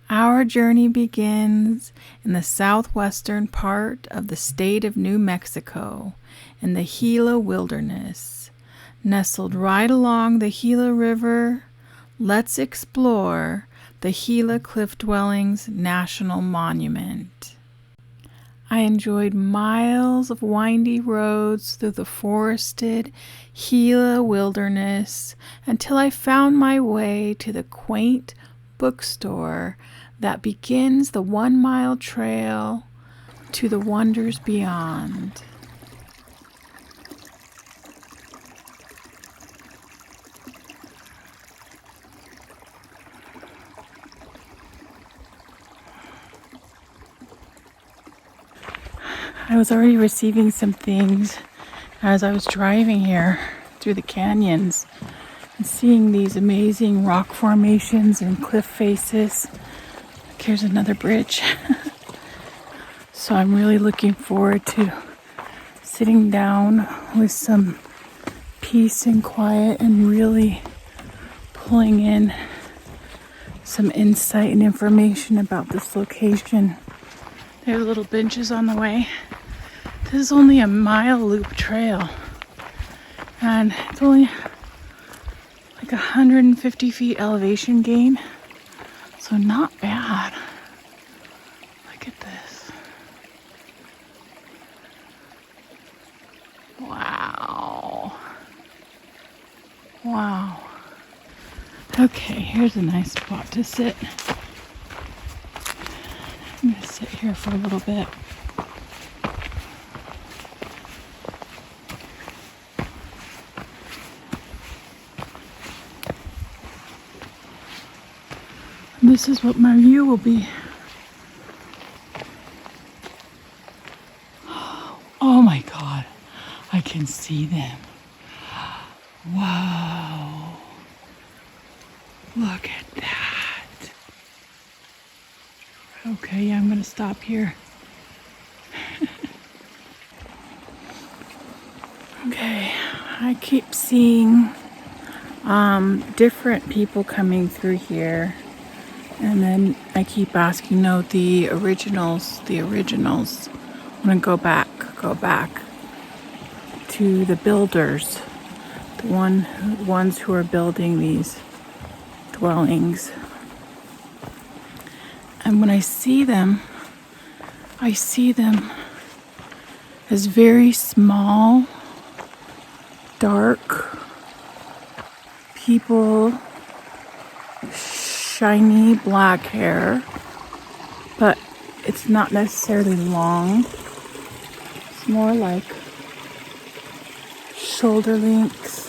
Our journey begins in the southwestern part of the state of New Mexico, in the Gila wilderness. Nestled right along the Gila River, let's explore the Gila Cliff Dwellings National Monument. I enjoyed miles of windy roads through the forested Gila wilderness until I found my way to the quaint bookstore that begins the 1-mile trail to the wonders beyond. I was already receiving some things as I was driving here through the canyons and seeing these amazing rock formations and cliff faces. Here's another bridge. So I'm really looking forward to sitting down with some peace and quiet and really pulling in some insight and information about this location. There's little benches on the way. This is only a mile loop trail, and it's only like 150 feet elevation gain, so not bad. Look at this. Wow. Wow. Okay, here's a nice spot to sit. I'm going to sit here for a little bit. And this is what my view will be. Oh my God, I can see them. Wow. Look at that. Okay, I'm going to stop here. Okay, I keep seeing different people coming through here. And then I keep asking, no, the originals. I'm going to go back to the builders, the ones who are building these dwellings. And when I see them as very small, dark people, shiny black hair, but it's not necessarily long. It's more like shoulder lengths.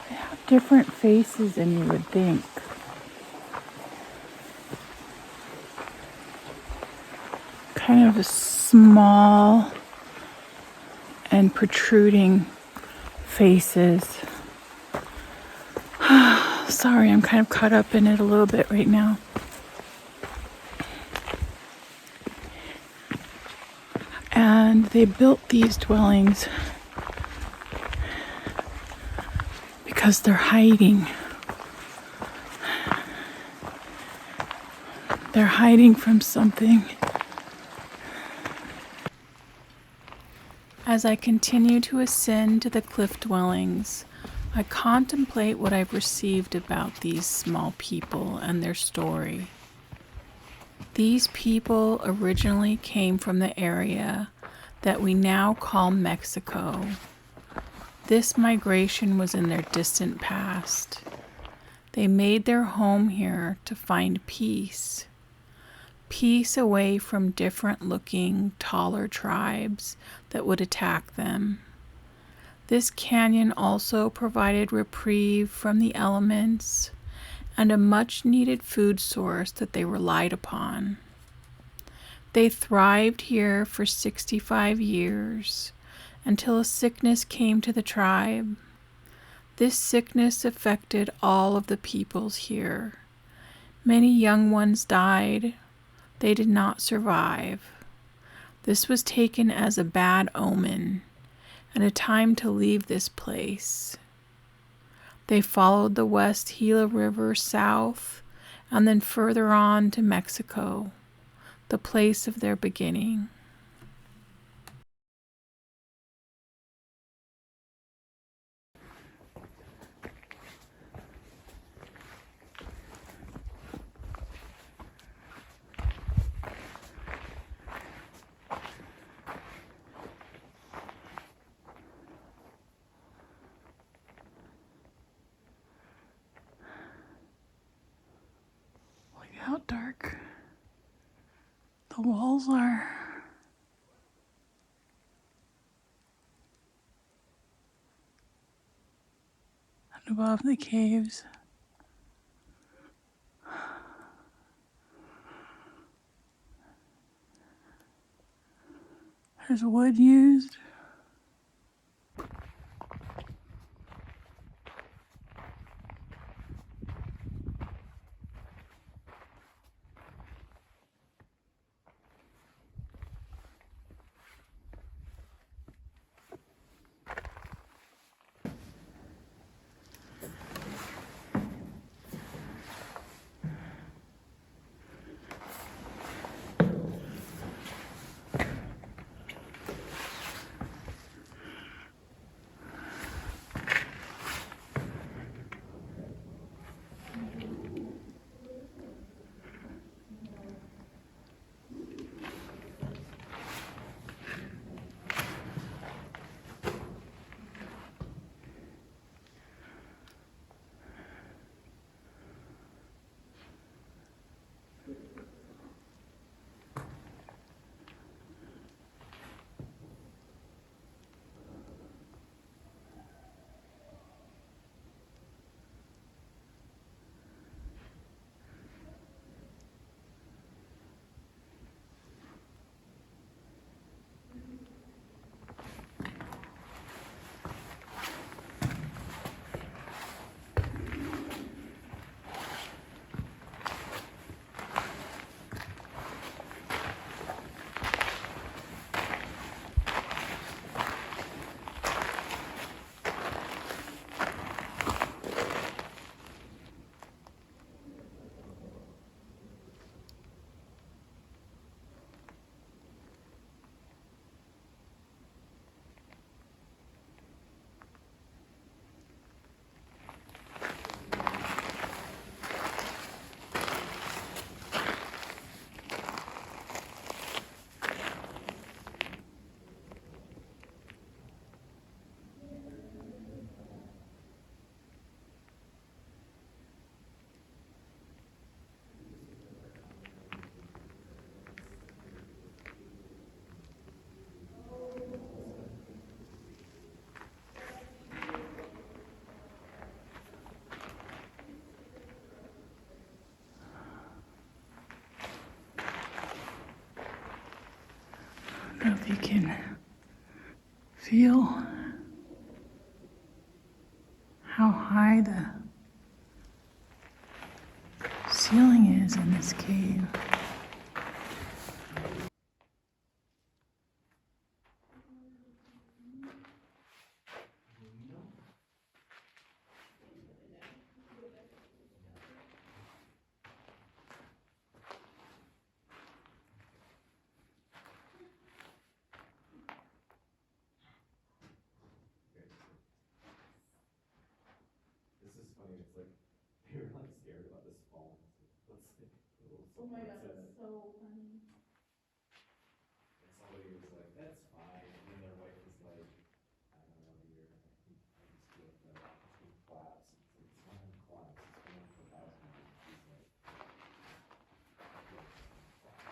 They have different faces than you would think. Kind of a small and protruding faces. Sorry, I'm kind of caught up in it a little bit right now. And they built these dwellings because they're hiding. They're hiding from something. As I continue to ascend to the cliff dwellings, I contemplate what I've received about these small people and their story. These people originally came from the area that we now call Mexico. This migration was in their distant past. They made their home here to find peace. Peace away from different-looking, taller tribes that would attack them. This canyon also provided reprieve from the elements and a much-needed food source that they relied upon. They thrived here for 65 years until a sickness came to the tribe. This sickness affected all of the peoples here. Many young ones died. They did not survive. This was taken as a bad omen and a time to leave this place. They followed the West Gila River south and then further on to Mexico, the place of their beginning. Look how dark the walls are. And above the caves, there's wood used. I don't know if you can feel how high the ceiling is in this cave. This is funny. It's like they were like scared about this fall. Let's like put a little Oh my god, supports in that's it. so funny. And somebody was like, "That's fine," and then their wife was like, "I don't know, dear. I just feel like it's gonna collapse." It's not gonna collapse. It's been there for 1,000 years. She's like, "I feel like it's gonna collapse."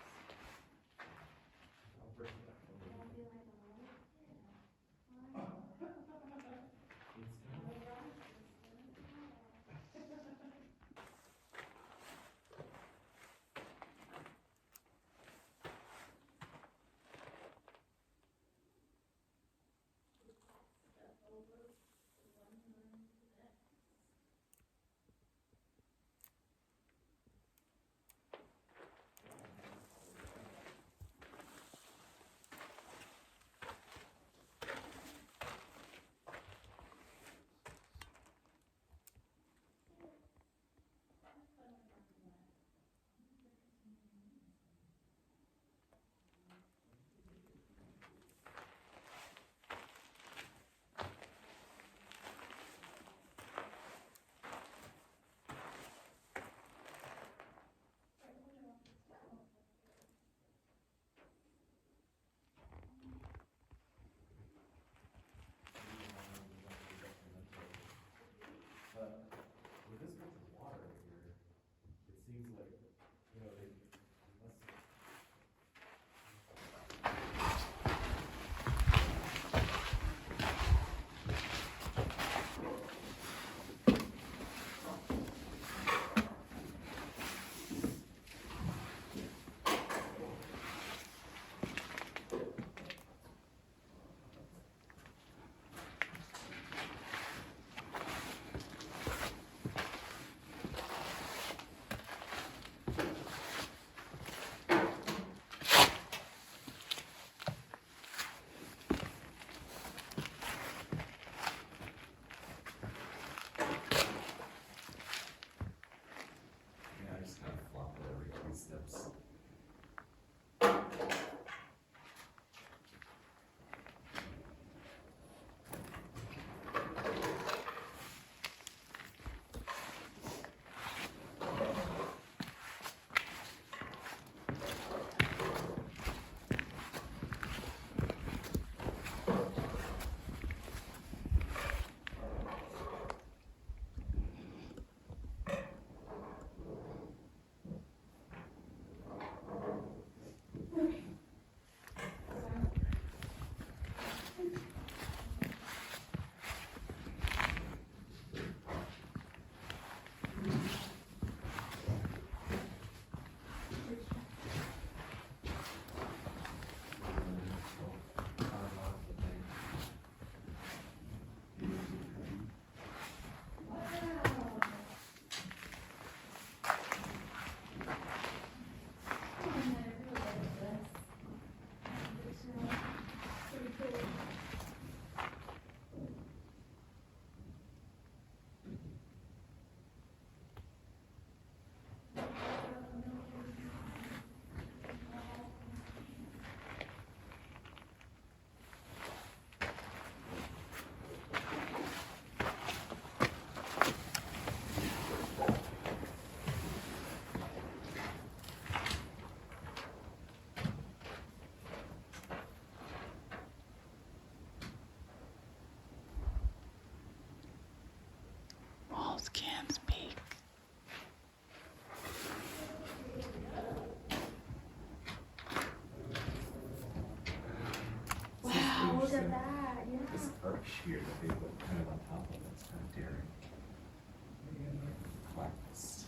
I'll bring it up a little bit. It's kind of. shear that they put kind of on top of it. It's kind of daring. Wax.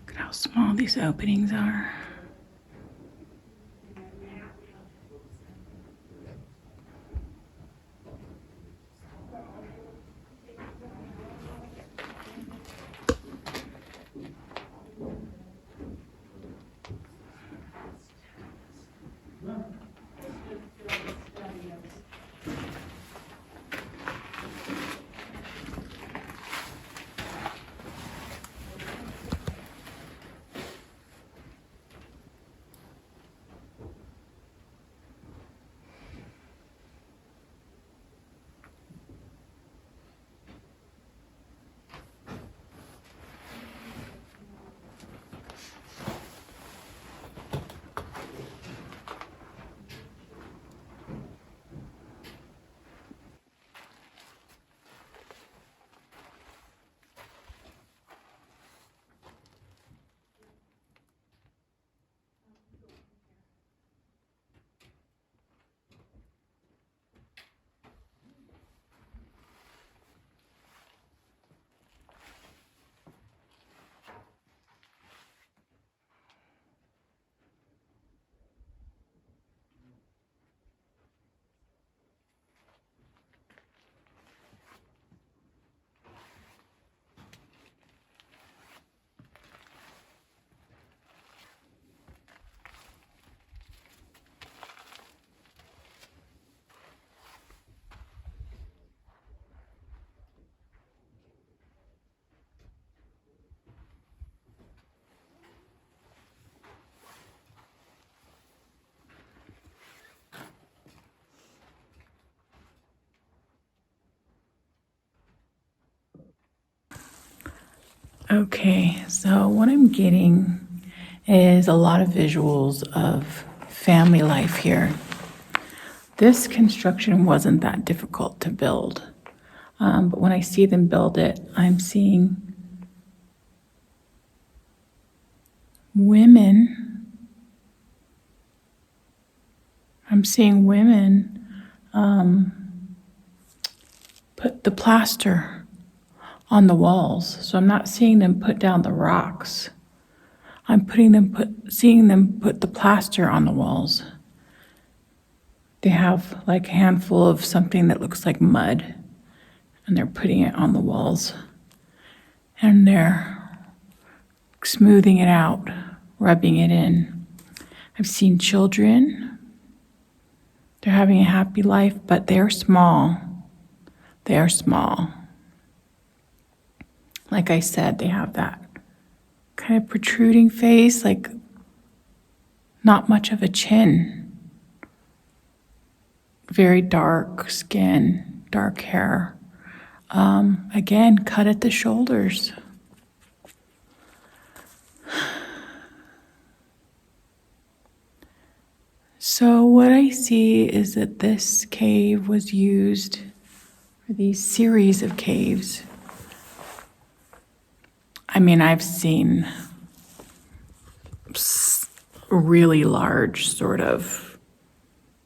Look at how small these openings are. Okay, so what I'm getting is a lot of visuals of family life here. This construction wasn't that difficult to build, but when I see them build it, I'm seeing women. Put the plaster on the walls. So I'm not seeing them put down the rocks. I'm seeing them put the plaster on the walls. They have like a handful of something that looks like mud, and they're putting it on the walls. And they're smoothing it out, rubbing it in. I've seen children. They're having a happy life, but they're small. They are small. Like I said, they have that kind of protruding face, like not much of a chin. Very dark skin, dark hair. Again, cut at the shoulders. So what I see is that this cave was used, or these series of caves. I mean, I've seen really large sort of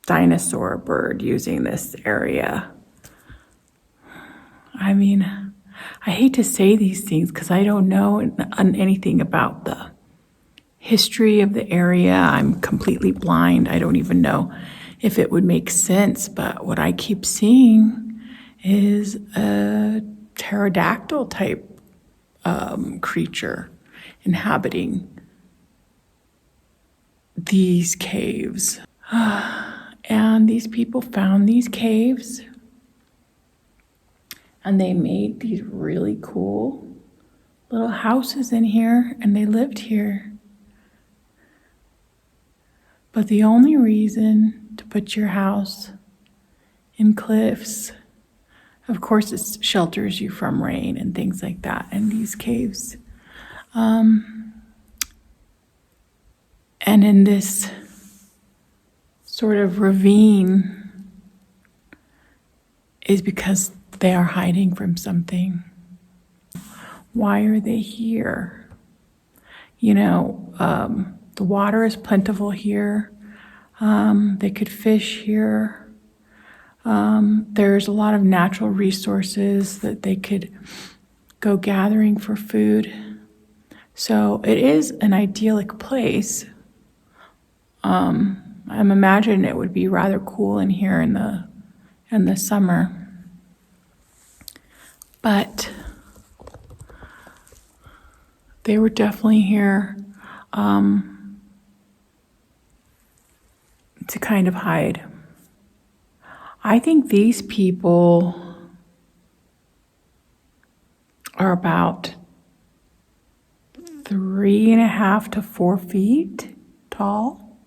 dinosaur bird using this area. I mean, I hate to say these things because I don't know anything about the history of the area. I'm completely blind. I don't even know if it would make sense, but what I keep seeing is a pterodactyl type creature inhabiting these caves. And these people found these caves and they made these really cool little houses in here and they lived here. But the only reason to put your house in cliffs, of course, it shelters you from rain and things like that in these caves. And in this sort of ravine is because they are hiding from something. Why are they here? You know, the water is plentiful here. They could fish here. There's a lot of natural resources that they could go gathering for food. So it is an idyllic place. I'm imagining it would be rather cool in here in the summer. But they were definitely here to kind of hide. I think these people are about 3.5 to 4 feet tall.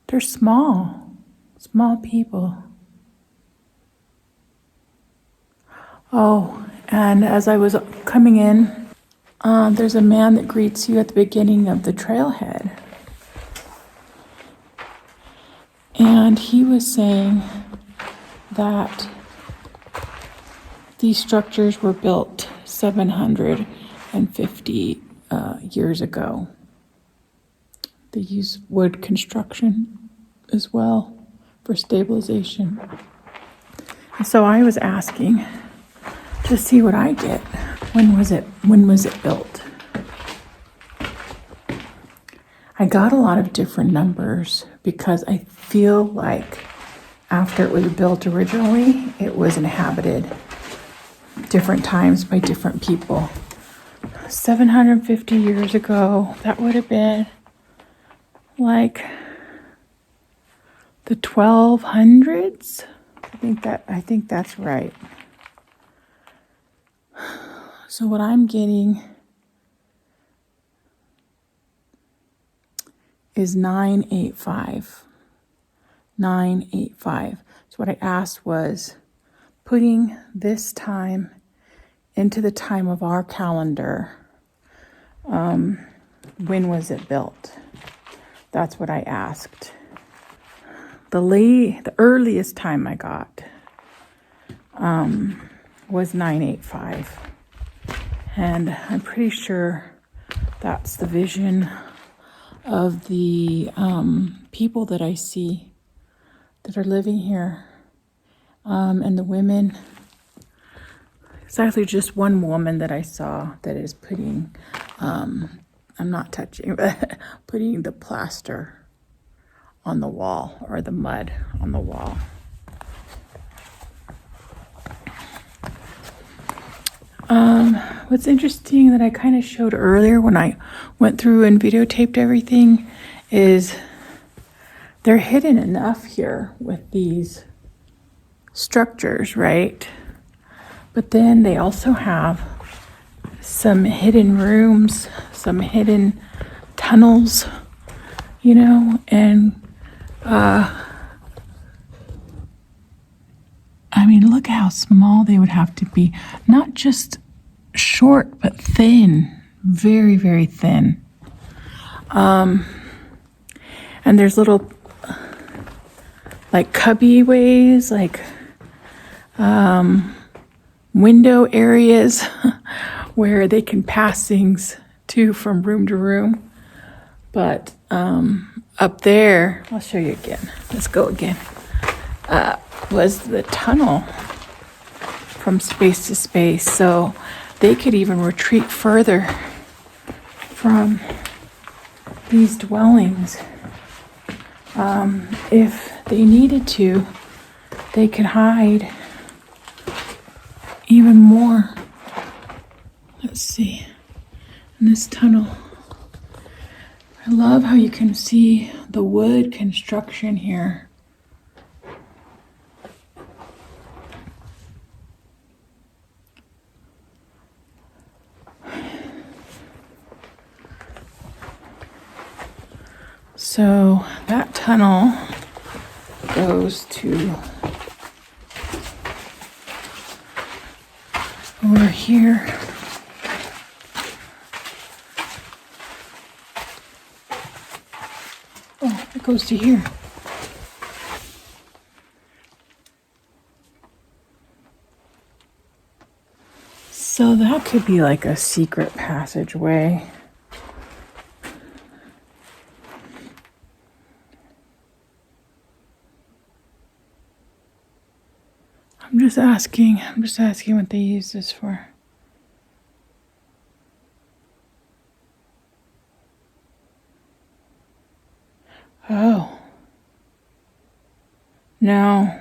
They're small people. Oh, and as I was coming in, there's a man that greets you at the beginning of the trailhead. And he was saying that these structures were built 750 years ago. They use wood construction as well for stabilization. And so I was asking to see what I get. When was it built? I got a lot of different numbers because I feel like after it was built originally, it was inhabited different times by different people. 750 years ago, that would have been like the 1200s. I think that's right. So what I'm getting is 985. 985. So what I asked was putting this time into the time of our calendar. When was it built? That's what I asked. The earliest time I got was 985. And I'm pretty sure that's the vision of the people that I see that are living here. And the women, it's actually just one woman that I saw that is putting, I'm not touching, but putting the plaster on the wall or the mud on the wall. What's interesting that I kind of showed earlier when I went through and videotaped everything is they're hidden enough here with these structures, right? But then they also have some hidden rooms, some hidden tunnels, you know, and I mean, look how small they would have to be. Not just short, but thin. Very, very thin. And there's little like cubby ways, like window areas where they can pass things to from room to room. But up there, I'll show you again. Let's go again. Was the tunnel from space to space. So they could even retreat further from these dwellings. If they needed to, they could hide even more. Let's see, in this tunnel. I love how you can see the wood construction here. So that tunnel goes to over here. Oh, it goes to here. So that could be like a secret passageway. I'm just asking what they use this for. Oh. No.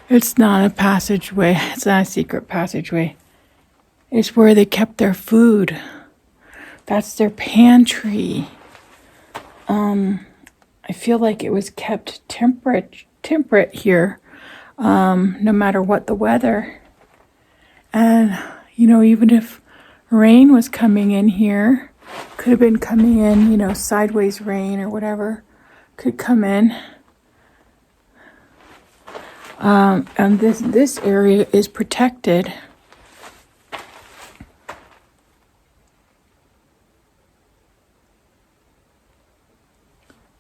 It's not a passageway. It's not a secret passageway. It's where they kept their food. That's their pantry. I feel like it was kept temperate here, no matter what the weather. And, you know, even if rain was coming in here, could have been coming in, you know, sideways rain or whatever, could come in. And this area is protected.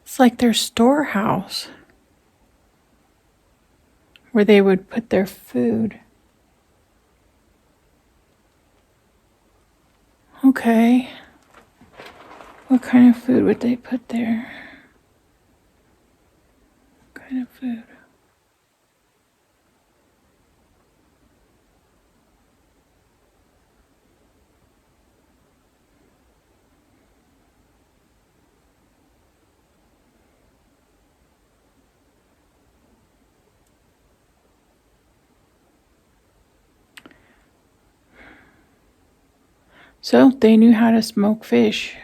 It's like their storehouse where they would put their food. Okay. What kind of food would they put there? What kind of food? So they knew how to smoke fish.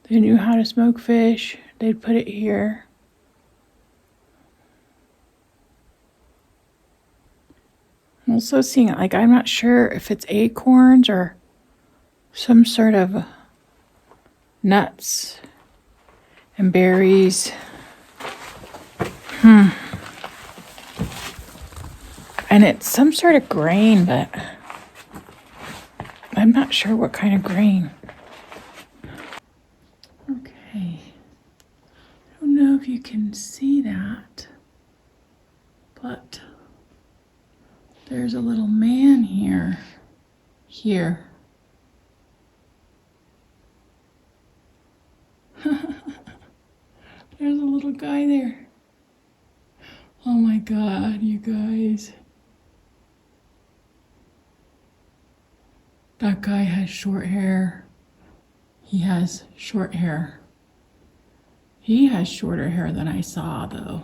They knew how to smoke fish. They'd put it here. I'm also seeing it, like, I'm not sure if it's acorns or some sort of nuts and berries. And it's some sort of grain, but I'm not sure what kind of grain. Okay. I don't know if you can see that, but there's a little man here. There's a little guy there. Oh my God, you guys. That guy has short hair. He has short hair. He has shorter hair than I saw, though.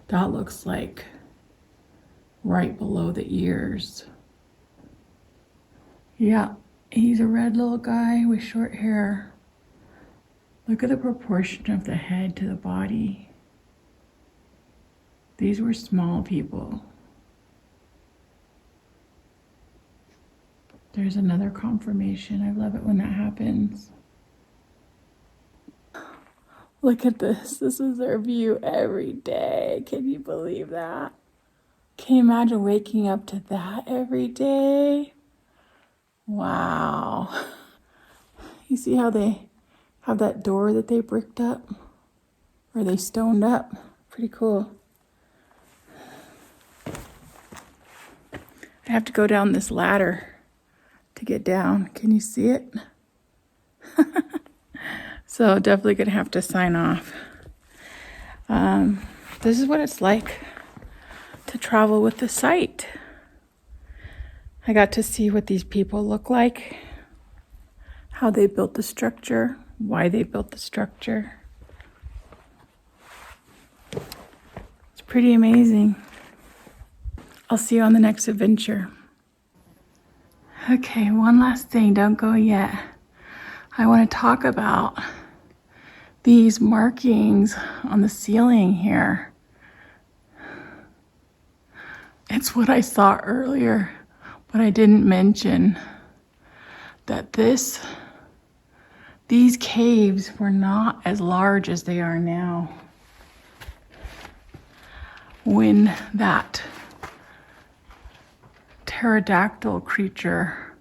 That looks like right below the ears. Yeah, he's a red little guy with short hair. Look at the proportion of the head to the body. These were small people. There's another confirmation. I love it when that happens. Look at this. This is their view every day. Can you believe that? Can you imagine waking up to that every day? Wow. You see how they have that door that they bricked up, or they stoned up. Pretty cool. I have to go down this ladder to get down. Can you see it? So definitely gonna have to sign off. This is what it's like to travel with the site. I got to see what these people look like, how they built the structure, why they built the structure. It's pretty amazing. I'll see you on the next adventure. Okay, one last thing, don't go yet. I want to talk about these markings on the ceiling here. It's what I saw earlier, but I didn't mention that these caves were not as large as they are now when that pterodactyl creature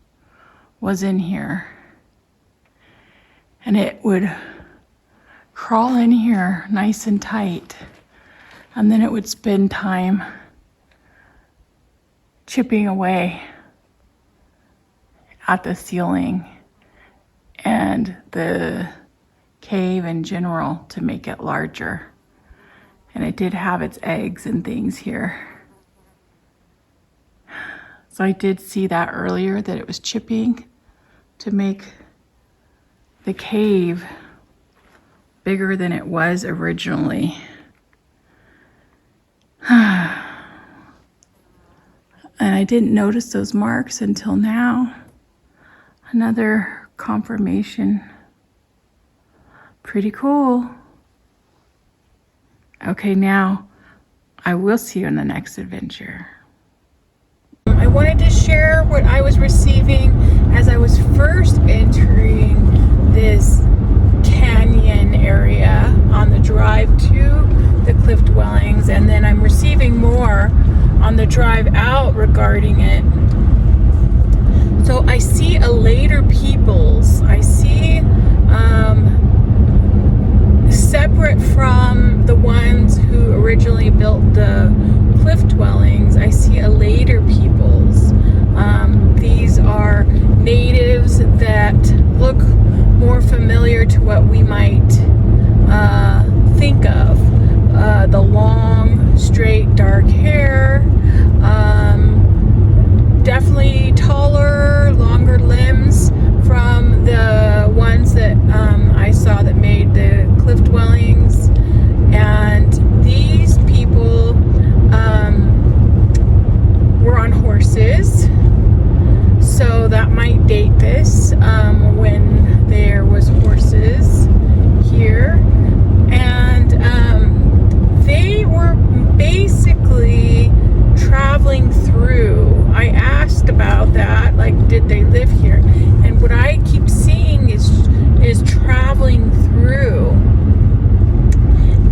was in here. And it would crawl in here nice and tight, and then it would spend time chipping away at the ceiling and the cave in general to make it larger. And it did have its eggs and things here. So I did see that earlier, that it was chipping to make the cave bigger than it was originally. And I didn't notice those marks until now. Another confirmation. Pretty cool. Okay, now I will see you on the next adventure. I wanted to share what I was receiving as I was first entering this canyon area on the drive to the cliff dwellings, and then I'm receiving more on the drive out regarding it. So I see a later peoples. I see separate from the ones who originally built the cliff dwellings, I see a later peoples. These are natives that look more familiar to what we might think of. The long, straight, dark hair, definitely taller, longer limbs from the ones that I saw that made the cliff dwellings. And these people were on horses, so that might date this, when there was horses here. And they were basically traveling through. I asked about that, like, did they live here? And what I keep seeing is traveling through,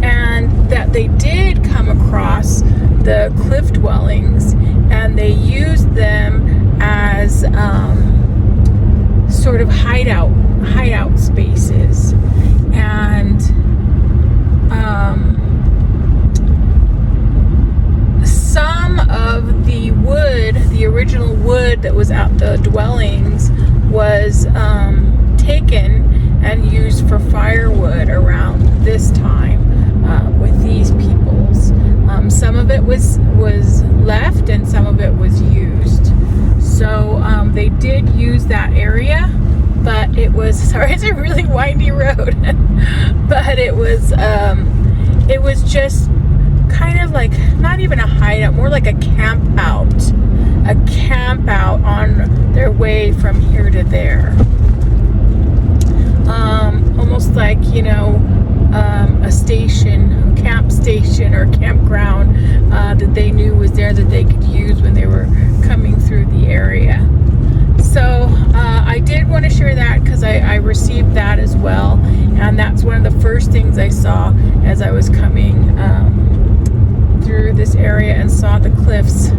and that they did come across the cliff dwellings, and they used them as sort of hideout spaces. And some of the wood, the original wood that was at the dwellings, was taken and used for firewood around this time with these peoples. Some of it was left and some of it was used. So they did use that area, but it was, sorry, it's a really windy road, but it was just kind of like, not even a hideout, more like a camp out on their way from here to there. Almost like, a station, camp station or campground that they knew was there, that they could use when they were coming through the area. So I did want to share that because I received that as well, and that's one of the first things I saw as I was coming through this area and saw the cliffs